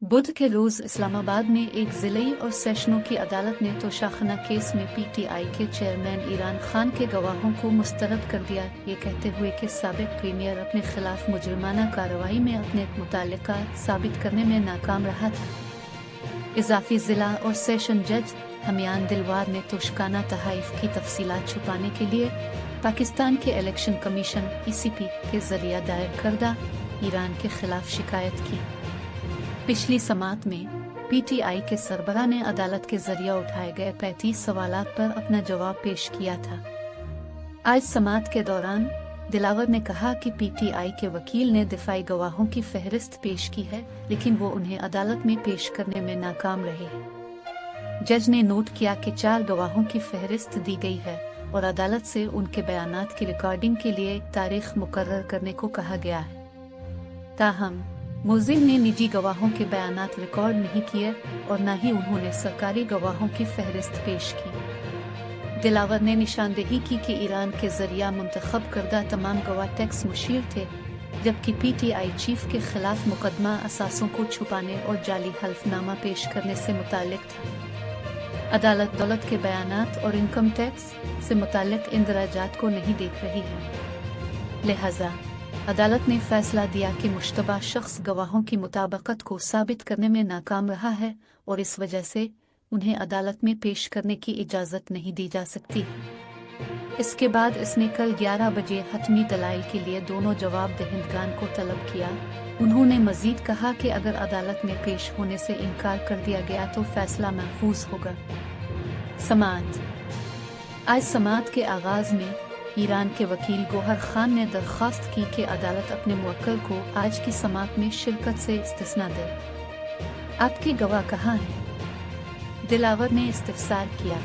बुध के रोज इस्लामाबाद में एक जिले और सेशनों की अदालत ने तोशाखाना केस में पीटीआई के चेयरमैन इमरान खान के गवाहों को मुस्तरद कर दिया, ये कहते हुए कि साबिक प्रीमियर अपने खिलाफ मुजरिमाना कार्रवाई में अपने मुतालिका साबित करने में नाकाम रहा था। इजाफी जिला और सेशन जज हमियान दिलवार ने तोशाखाना तहाइफ की तफसीलात छुपाने के लिए पाकिस्तान के इलेक्शन कमीशन (ECP) के जरिए दायर करदा ईरान के खिलाफ शिकायत की। पिछली समात में पीटीआई के सरबराह ने अदालत के जरिए उठाए गए 35 सवालात पर अपना जवाब पेश किया था। आज समात के दौरान दिलावर ने कहा कि पीटीआई के वकील ने दिफाई गवाहों की फहरिस्त पेश की है, लेकिन वो उन्हें अदालत में पेश करने में नाकाम रहे। जज ने नोट किया कि 4 गवाहों की फहरिस्त दी गई है और अदालत से उनके बयानात की रिकॉर्डिंग के लिए तारीख मुकर्रर करने को कहा गया है। ताहम मुलजिम ने निजी गवाहों के बयानात रिकॉर्ड नहीं किए और न ही उन्होंने सरकारी गवाहों की फहरिस्त पेश की। दिलावर ने निशानदेही की कि ईरान के जरिया मुंतखब करदा तमाम गवाह टैक्स मुशीर थे, जबकि पीटीआई चीफ के खिलाफ मुकदमा असासों को छुपाने और जाली हल्फनामा पेश करने से मुतालिक था। अदालत दौलत के बयानात और इनकम टैक्स से मुतालिक इंदराजात को नहीं देख रही है। लिहाजा अदालत ने फैसला दिया कि मुश्तबा शख्स गवाहों की मुताबकत को साबित करने में नाकाम रहा है और इस वजह से उन्हें अदालत में पेश करने की इजाज़त नहीं दी जा सकती। इसके बाद इसने कल 11 बजे हतमी दलाइल के लिए दोनों जवाब दहिंदगान को तलब किया। उन्होंने मजीद कहा कि अगर अदालत में पेश होने से इनकार कर दिया गया तो फैसला महफूज होगा। समात। आज समात के आगाज में ईरान के वकील गोहर खान ने दरख्वास्त की कि अदालत अपने मुवक्किल को आज की समात में शिरकत से इस्तिस्ना दे। आपके गवाह कहाँ हैं? दिलावर ने इस्तिफसार किया।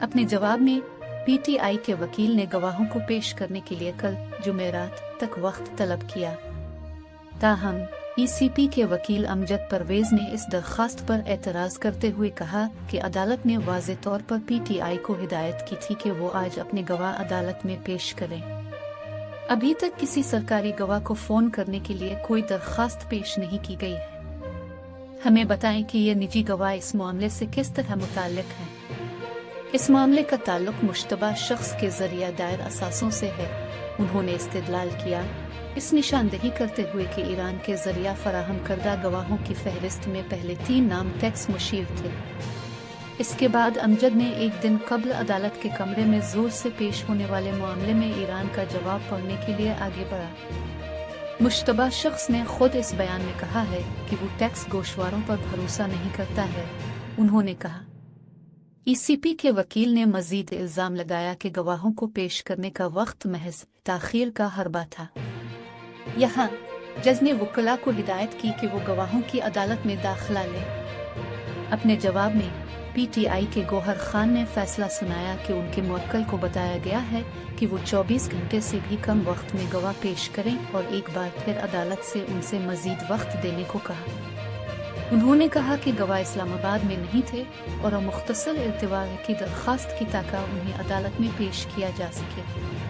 अपने जवाब में पीटीआई के वकील ने गवाहों को पेश करने के लिए कल जुमेरात तक वक्त तलब किया। ताहम ECP के वकील अमजद परवेज ने इस दरख्वास्त पर एतराज़ करते हुए कहा कि अदालत ने वाज़े तौर पर पीटीआई को हिदायत की थी कि वो आज अपने गवाह अदालत में पेश करें। अभी तक किसी सरकारी गवाह को फ़ोन करने के लिए कोई दरख्वास्त पेश नहीं की गई है। हमें बताएं कि ये निजी गवाह इस मामले से किस तरह मुताल्लिक हैं। इस मामले का ताल्लुक मुश्तबा शख्स के जरिए दायर असासों से है। उन्होंने इस्तेदलाल किया, इस निशानदेही करते हुए कि ईरान के जरिया फराहम करदा गवाहों की फहरिस्त में पहले 3 नाम टैक्स मुशीर थे। इसके बाद अमजद ने एक दिन कब्ल अदालत के कमरे में जोर से पेश होने वाले मामले में ईरान का जवाब पढ़ने के लिए आगे बढ़ा। मुश्तबा शख्स ने खुद इस बयान में कहा है कि वो टैक्स गोशवारों पर भरोसा नहीं करता है। उन्होंने कहा। ECP के वकील ने मजीद इल्जाम लगाया कि गवाहों को पेश करने का वक्त महज ताखीर का हरबा था। यहाँ जज ने वकला को हिदायत की कि वो गवाहों की अदालत में दाखिला लें। अपने जवाब में पीटीआई के गोहर खान ने फैसला सुनाया कि उनके मुवक्किल को बताया गया है कि वो 24 घंटे से भी कम वक्त में गवाह पेश करें और एक बार फिर अदालत से उनसे मजीद वक्त देने को कहा। उन्होंने कहा कि गवाह इस्लामाबाद में नहीं थे और मुख्तसर इल्तिवा की दरख्वास्त की ताका उन्हें अदालत में पेश किया जा सके।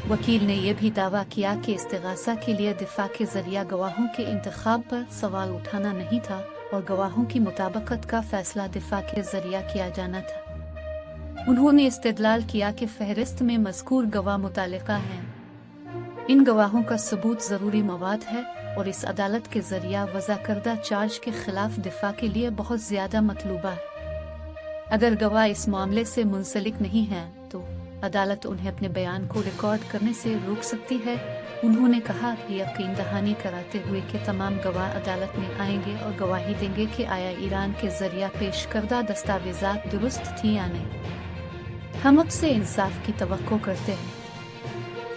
वकील ने यह भी दावा किया कि इस्तिगासा के लिए दिफा के जरिया गवाहों के इंतखाब पर सवाल उठाना नहीं था और गवाहों की मुताबकत का फैसला दिफा के जरिया किया जाना था। उन्होंने इस्तेदलाल किया कि फहरिस्त में मज़कूर गवाह मुतालिका हैं। इन गवाहों का सबूत ज़रूरी मवाद है और इस अदालत के जरिया वज़ा करदा चार्ज के खिलाफ दिफा के लिए बहुत ज़्यादा मतलूबा है। अगर गवाह इस मामले से मुंसलिक नहीं हैं तो अदालत उन्हें अपने बयान को रिकॉर्ड करने से रोक सकती है। उन्होंने कहा कि यकीन दहानी कराते हुए कि तमाम गवाह अदालत में आएंगे और गवाही देंगे कि आया ईरान के जरिया पेश करदा दस्तावेजात दुरुस्त थी या नहीं। हम आपसे इंसाफ की तवक्को करते हैं।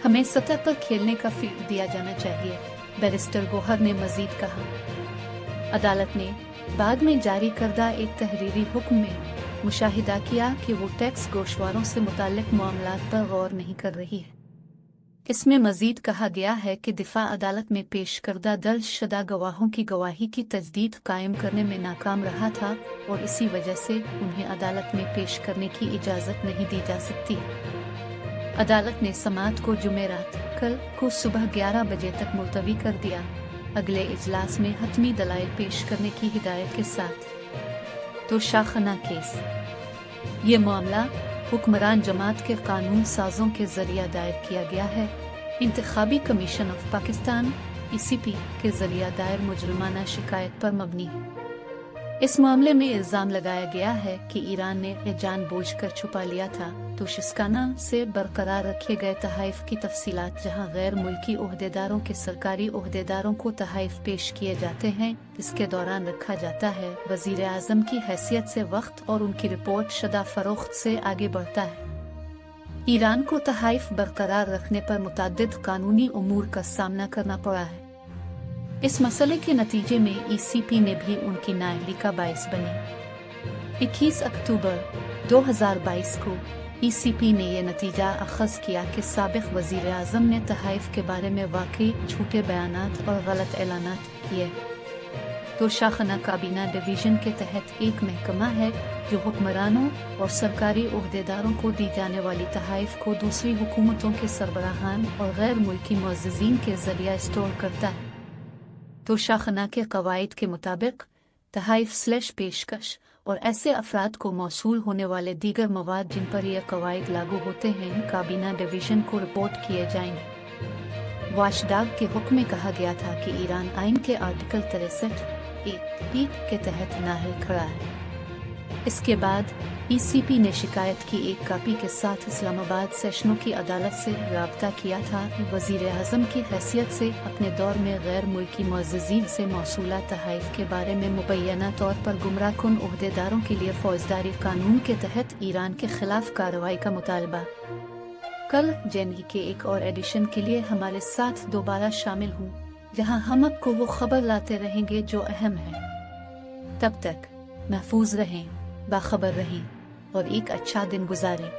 हमें सतह पर खेलने का फील्ड दिया जाना चाहिए, बैरिस्टर गोहर ने मजीद कहा। अदालत ने बाद में जारी करदा एक तहरीरी हुक्म में मुशाहिदा किया कि वो टैक्स गोशवारों से मुताल्लिक मामलात पर गौर नहीं कर रही है। इसमें मजीद कहा गया है कि दिफा अदालत में पेश करदा दर्ज शुदा गवाहों की गवाही की तजदीद कायम करने में नाकाम रहा था और इसी वजह से उन्हें अदालत में पेश करने की इजाज़त नहीं दी जा सकती। अदालत ने समात को जुमेरात कल को सुबह 11 बजे तक मुलतवी कर दिया। अगले इजलास में हतमी दलाइल पेश करने की हिदायत के साथ। तो शाखना केस। ये मामला हुक्मरान जमात के कानून साजों के जरिए दायर किया गया है। इंतखाबी कमीशन ऑफ पाकिस्तान (ECP) के जरिए दायर मुजरिमाना शिकायत पर मबनी है। इस मामले में इल्जाम लगाया गया है कि ईरान ने जानबूझकर छुपा लिया था तोशिस्काना से बरकरार रखे गए तहाइफ की तफसीलात, जहां गैर मुल्की ओहदेदारों के सरकारी ओहदेदारों को तहाइफ पेश किए जाते हैं। इसके दौरान रखा जाता है वजीर आजम की हैसियत से वक्त और उनकी रिपोर्ट शुदा फरोख्त से आगे बढ़ता है। ईरान को तहाइफ बरकरार रखने पर मुतअद्दिद कानूनी उमूर का सामना करना पड़ा है। इस मसले के नतीजे में ECP ने भी उनकी नाअहली का बाइस बनी। 21 अक्टूबर 2022 को ECP ने यह नतीजा अखज़ किया कि साबिक़ वज़ीर आज़म ने तहाइफ के बारे में वाकई झूठे बयानात और गलत ऐलानात किए। तो शाखना काबीना डिवीज़न के तहत एक महकमा है जो हुक्मरानों और सरकारी ओहदेदारों को दी जाने वाली तहाइफ को दूसरी हुकूमतों के सरबराहान और गैर मुल्की मुअज़्ज़िज़ीन के ज़रिए स्टोर करता है। तो शाखना के कवायद के मुताबिक तहाइफ / पेशकश और ऐसे अफराद को मौसूल होने वाले दीगर मवाद जिन पर यह कवायद लागू होते हैं काबीना डिवीज़न को रिपोर्ट किए जाएंगे। वाशडाग के हुक्म में कहा गया था कि ईरान आइन के आर्टिकल 63(1) के तहत नाअहल खड़ा है। इसके बाद ECP ने शिकायत की एक कापी के साथ इस्लामाबाद सेशनों की अदालत से राब्ता किया था। वज़ीर आज़म की हैसियत से अपने दौर में गैर मुल्की मुअज़्ज़िज़ीन से मौसूला तहाइफ के बारे में मुबैना तौर पर गुमराहकुन ओहदेदारों के लिए फौजदारी कानून के तहत ईरान के खिलाफ कार्रवाई का मुतालबा। कल जेनई के एक और एडिशन के लिए हमारे साथ दोबारा शामिल हूँ, जहाँ हम आपको वो खबर लाते रहेंगे जो अहम है। तब तक महफूज रहें, बाखबर रहें और एक अच्छा दिन गुजारें।